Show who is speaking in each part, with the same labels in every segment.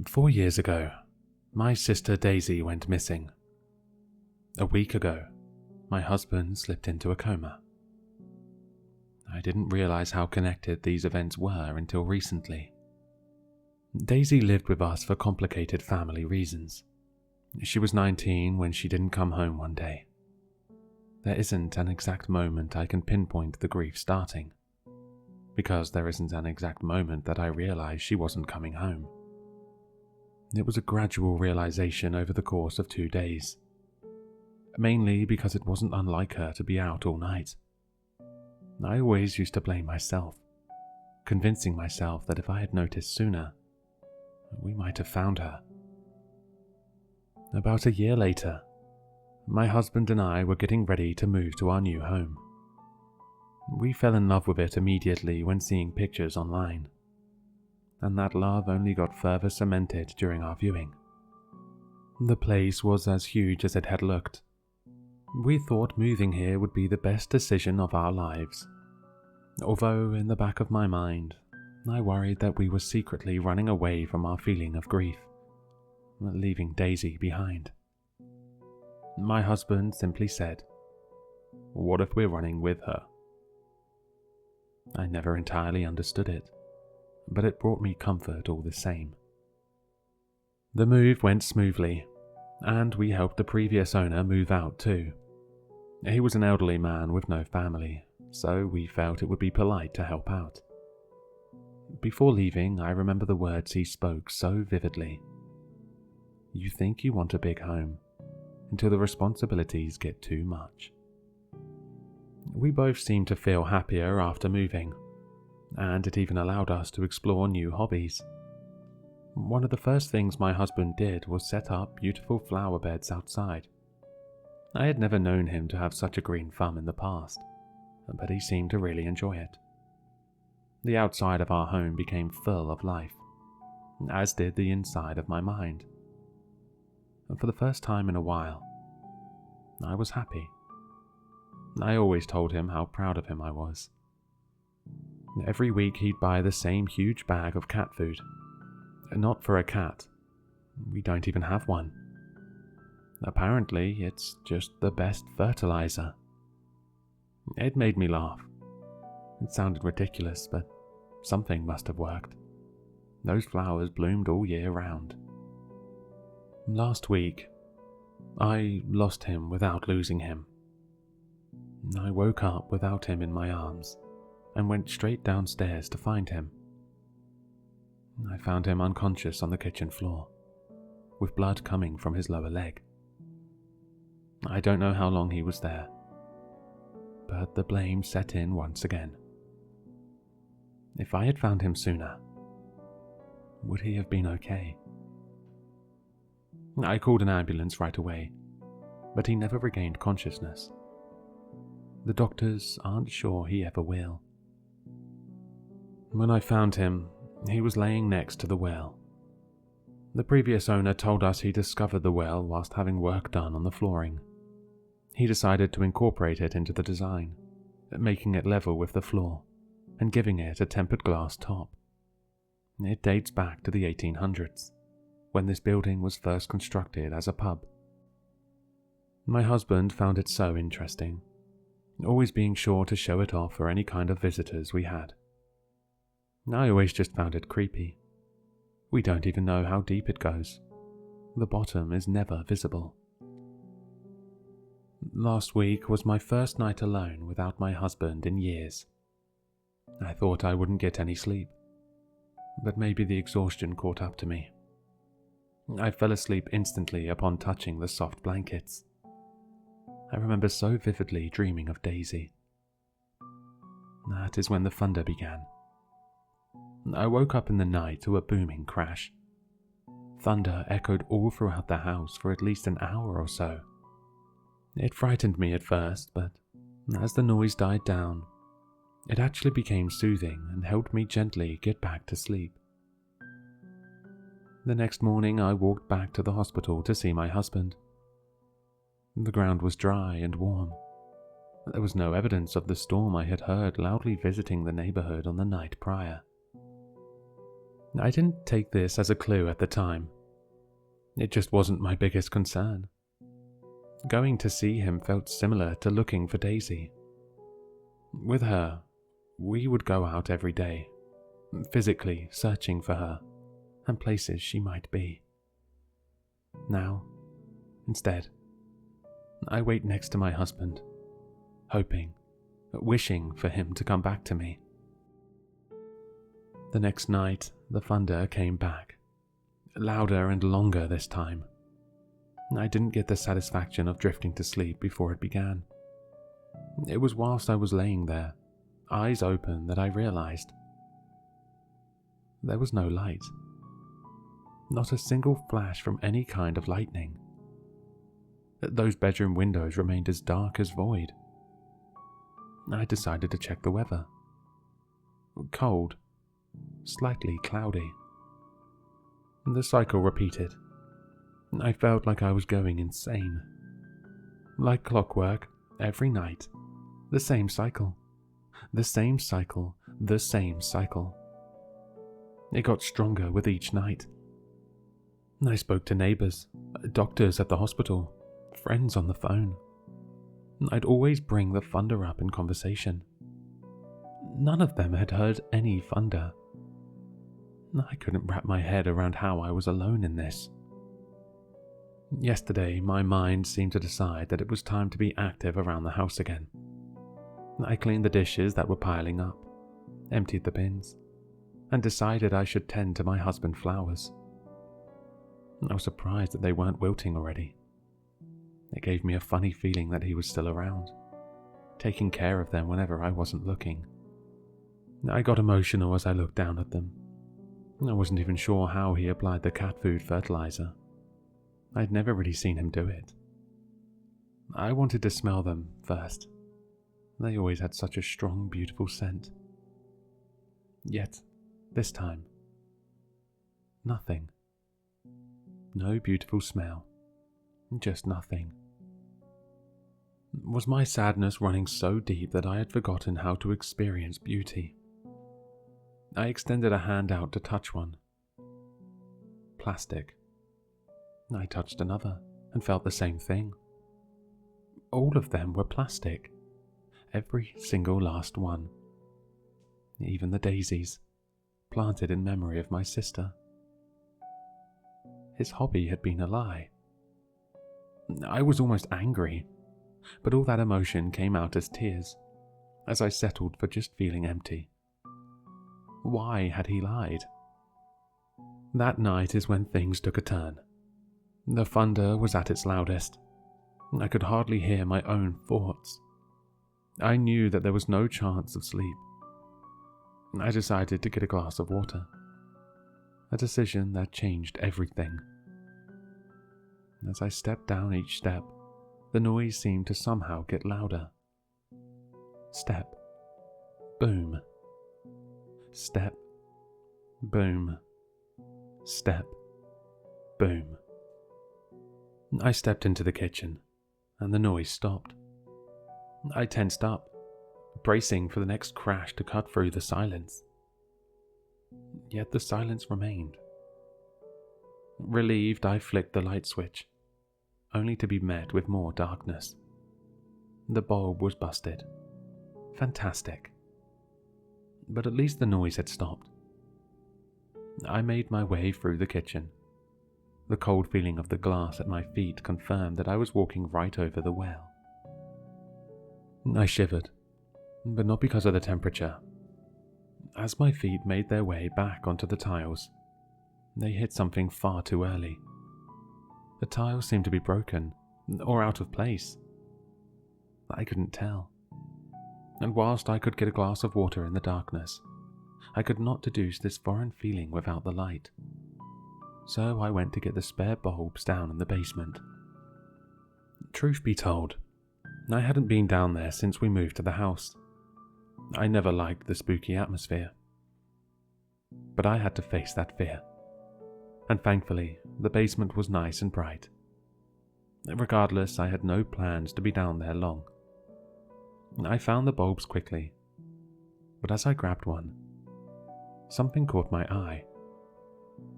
Speaker 1: 4 years ago, my sister Daisy went missing. A week ago, my husband slipped into a coma. I didn't realize how connected these events were until recently. Daisy lived with us for complicated family reasons. She was 19 when she didn't come home one day. There isn't an exact moment I can pinpoint the grief starting, because there isn't an exact moment that I realized she wasn't coming home. It was a gradual realization over the course of 2 days, mainly because it wasn't unlike her to be out all night. I always used to blame myself, convincing myself that if I had noticed sooner, we might have found her. About a year later, my husband and I were getting ready to move to our new home. We fell in love with it immediately when seeing pictures online, and that love only got further cemented during our viewing. The place was as huge as it had looked. We thought moving here would be the best decision of our lives, although in the back of my mind, I worried that we were secretly running away from our feeling of grief, leaving Daisy behind. My husband simply said, "What if we're running with her?" I never entirely understood it, but it brought me comfort all the same. The move went smoothly, and we helped the previous owner move out too. He was an elderly man with no family, so we felt it would be polite to help out. Before leaving, I remember the words he spoke so vividly. "You think you want a big home, until the responsibilities get too much." We both seemed to feel happier after moving, and it even allowed us to explore new hobbies. One of the first things my husband did was set up beautiful flower beds outside. I had never known him to have such a green thumb in the past, but he seemed to really enjoy it. The outside of our home became full of life, as did the inside of my mind. And for the first time in a while, I was happy. I always told him how proud of him I was. Every week he'd buy the same huge bag of cat food. Not for a cat. We don't even have one. Apparently, it's just the best fertilizer. It made me laugh. It sounded ridiculous, but something must have worked. Those flowers bloomed all year round. Last week, I lost him without losing him. I woke up without him in my arms and went straight downstairs to find him. I found him unconscious on the kitchen floor, with blood coming from his lower leg. I don't know how long he was there, but the blame set in once again. If I had found him sooner, would he have been okay? I called an ambulance right away, but he never regained consciousness. The doctors aren't sure he ever will. When I found him, he was laying next to the well. The previous owner told us he discovered the well whilst having work done on the flooring. He decided to incorporate it into the design, making it level with the floor and giving it a tempered glass top. It dates back to the 1800s, when this building was first constructed as a pub. My husband found it so interesting, always being sure to show it off for any kind of visitors we had. I always just found it creepy. We don't even know how deep it goes. The bottom is never visible. Last week was my first night alone without my husband in years. I thought I wouldn't get any sleep, but maybe the exhaustion caught up to me. I fell asleep instantly upon touching the soft blankets. I remember so vividly dreaming of Daisy. That is when the thunder began. I woke up in the night to a booming crash. Thunder echoed all throughout the house for at least an hour or so. It frightened me at first, but as the noise died down, it actually became soothing and helped me gently get back to sleep. The next morning I walked back to the hospital to see my husband. The ground was dry and warm. There was no evidence of the storm I had heard loudly visiting the neighborhood on the night prior. I didn't take this as a clue at the time. It just wasn't my biggest concern. Going to see him felt similar to looking for Daisy. With her, we would go out every day, physically searching for her and places she might be. Now, instead, I wait next to my husband, hoping, wishing for him to come back to me. The next night, the thunder came back, louder and longer this time. I didn't get the satisfaction of drifting to sleep before it began. It was whilst I was laying there, eyes open, that I realized there was no light. Not a single flash from any kind of lightning. Those bedroom windows remained as dark as void. I decided to check the weather. Cold, slightly cloudy. The cycle repeated. I felt like I was going insane. Like clockwork, every night, the same cycle, the same cycle, the same cycle. It got stronger with each night. I spoke to neighbors, doctors at the hospital, friends on the phone. I'd always bring the thunder up in conversation. None of them had heard any thunder. I couldn't wrap my head around how I was alone in this. Yesterday, my mind seemed to decide that it was time to be active around the house again. I cleaned the dishes that were piling up, emptied the bins, and decided I should tend to my husband's flowers. I was surprised that they weren't wilting already. It gave me a funny feeling that he was still around, taking care of them whenever I wasn't looking. I got emotional as I looked down at them. I wasn't even sure how he applied the cat food fertilizer. I'd never really seen him do it. I wanted to smell them first. They always had such a strong, beautiful scent. Yet, this time, nothing. No beautiful smell. Just nothing. Was my sadness running so deep that I had forgotten how to experience beauty? I extended a hand out to touch one. Plastic. I touched another and felt the same thing. All of them were plastic. Every single last one. Even the daisies, planted in memory of my sister. His hobby had been a lie. I was almost angry, but all that emotion came out as tears, as I settled for just feeling empty. Why had he lied? That night is when things took a turn. The thunder was at its loudest. I could hardly hear my own thoughts. I knew that there was no chance of sleep. I decided to get a glass of water, a decision that changed everything. As I stepped down each step, the noise seemed to somehow get louder. Step, boom. Step, boom. Step, boom. I stepped into the kitchen, and the noise stopped. I tensed up, bracing for the next crash to cut through the silence. Yet the silence remained. Relieved, I flicked the light switch, only to be met with more darkness. The bulb was busted. Fantastic. But at least the noise had stopped. I made my way through the kitchen. The cold feeling of the glass at my feet confirmed that I was walking right over the well. I shivered, but not because of the temperature. As my feet made their way back onto the tiles, they hit something far too early. The tiles seemed to be broken, or out of place. I couldn't tell. And whilst I could get a glass of water in the darkness, I could not deduce this foreign feeling without the light. So I went to get the spare bulbs down in the basement. Truth be told, I hadn't been down there since we moved to the house. I never liked the spooky atmosphere. But I had to face that fear. And thankfully, the basement was nice and bright. Regardless, I had no plans to be down there long. I found the bulbs quickly, but as I grabbed one, something caught my eye.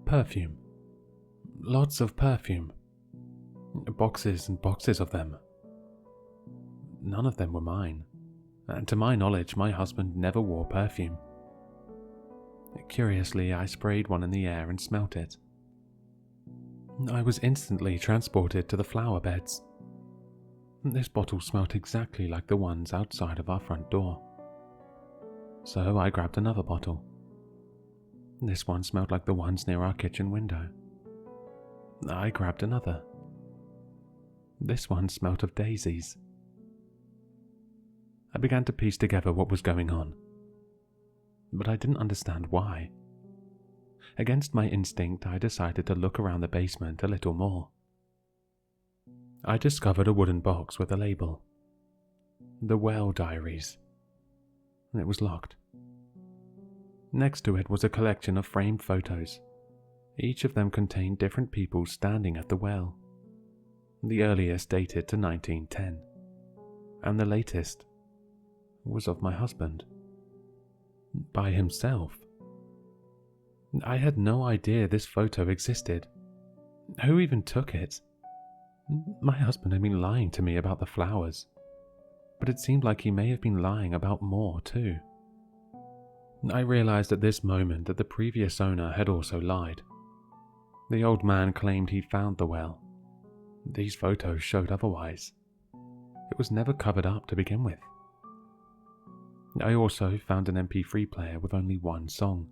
Speaker 1: Perfume. Lots of perfume. Boxes and boxes of them. None of them were mine, and to my knowledge, my husband never wore perfume. Curiously, I sprayed one in the air and smelt it. I was instantly transported to the flower beds. This bottle smelt exactly like the ones outside of our front door. So I grabbed another bottle. This one smelled like the ones near our kitchen window. I grabbed another. This one smelt of daisies. I began to piece together what was going on, but I didn't understand why. Against my instinct, I decided to look around the basement a little more. I discovered a wooden box with a label. The Well Diaries. It was locked. Next to it was a collection of framed photos. Each of them contained different people standing at the well. The earliest dated to 1910, and the latest was of my husband. By himself. I had no idea this photo existed. Who even took it? My husband had been lying to me about the flowers, but it seemed like he may have been lying about more too. I realized at this moment that the previous owner had also lied. The old man claimed he'd found the well. These photos showed otherwise. It was never covered up to begin with. I also found an MP3 player with only one song,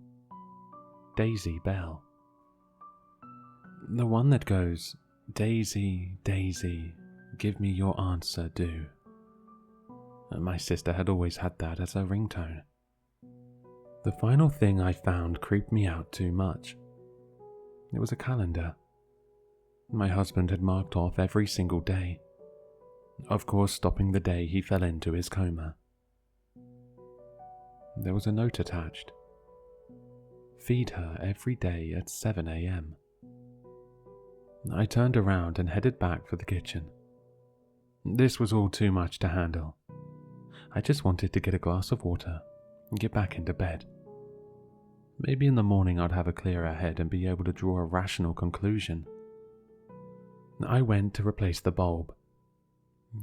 Speaker 1: Daisy Bell. The one that goes, "Daisy, Daisy, give me your answer, do." My sister had always had that as her ringtone. The final thing I found creeped me out too much. It was a calendar. My husband had marked off every single day, of course stopping the day he fell into his coma. There was a note attached. Feed her every day at 7 a.m. I turned around and headed back for the kitchen. This was all too much to handle. I just wanted to get a glass of water and get back into bed. Maybe in the morning I'd have a clearer head and be able to draw a rational conclusion. I went to replace the bulb.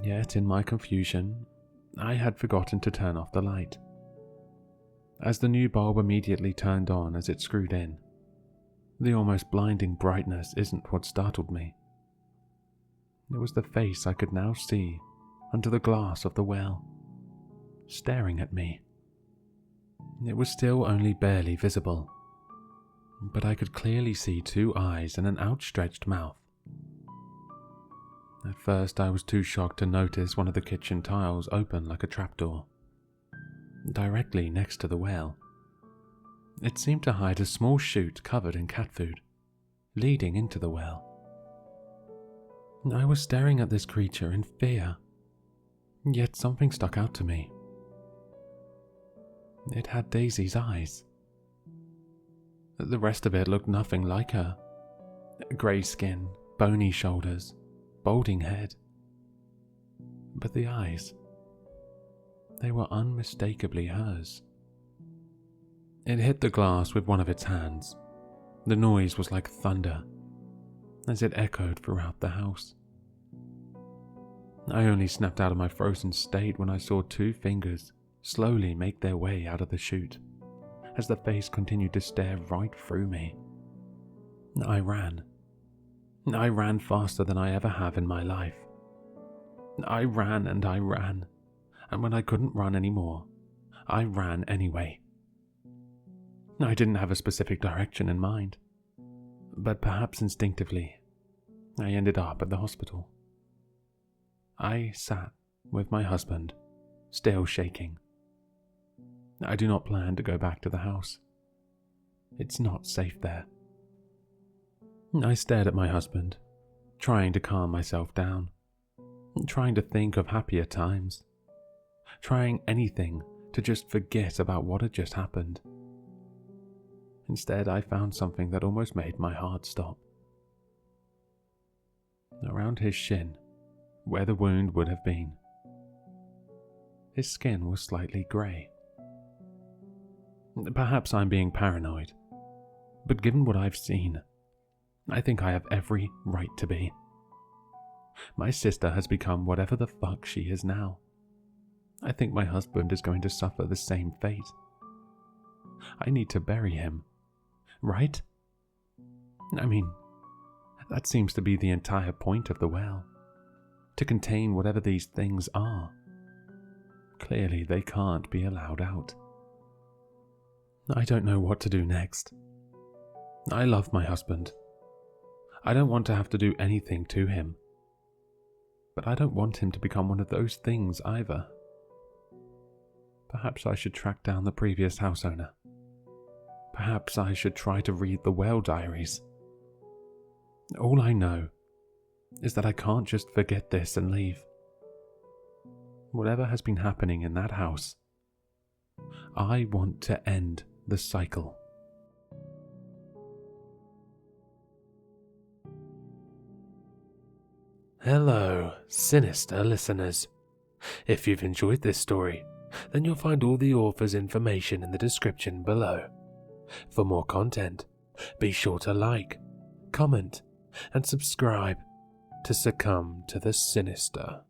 Speaker 1: Yet in my confusion, I had forgotten to turn off the light. As the new bulb immediately turned on as it screwed in, the almost blinding brightness isn't what startled me. It was the face I could now see under the glass of the well, staring at me. It was still only barely visible, but I could clearly see two eyes and an outstretched mouth. At first I was too shocked to notice one of the kitchen tiles open like a trapdoor, directly next to the well. It seemed to hide a small chute covered in cat food, leading into the well. I was staring at this creature in fear, yet something stuck out to me. It had Daisy's eyes. The rest of it looked nothing like her. Grey skin, bony shoulders, balding head. But the eyes, they were unmistakably hers. It hit the glass with one of its hands. The noise was like thunder, as it echoed throughout the house. I only snapped out of my frozen state when I saw two fingers slowly make their way out of the chute, as the face continued to stare right through me. I ran. I ran faster than I ever have in my life. I ran, and when I couldn't run anymore, I ran anyway. I didn't have a specific direction in mind, but perhaps instinctively, I ended up at the hospital. I sat with my husband, still shaking. I do not plan to go back to the house. It's not safe there. I stared at my husband, trying to calm myself down, trying to think of happier times, trying anything to just forget about what had just happened. Instead, I found something that almost made my heart stop. Around his shin, where the wound would have been, his skin was slightly grey. Perhaps I'm being paranoid, But given what I've seen, I think I have every right to be. My sister has become whatever the fuck she is now. I think my husband is going to suffer the same fate. I need to bury him, right? I mean, that seems to be the entire point of the well, to contain whatever these things are. Clearly, they can't be allowed out. I don't know what to do next. I love my husband. I don't want to have to do anything to him. But I don't want him to become one of those things either. Perhaps I should track down the previous house owner. Perhaps I should try to read the well diaries. All I know is that I can't just forget this and leave. Whatever has been happening in that house, I want to end the cycle. Hello, Sinister listeners. If you've enjoyed this story, then you'll find all the author's information in the description below. For more content, be sure to like, comment, and subscribe to succumb to the sinister.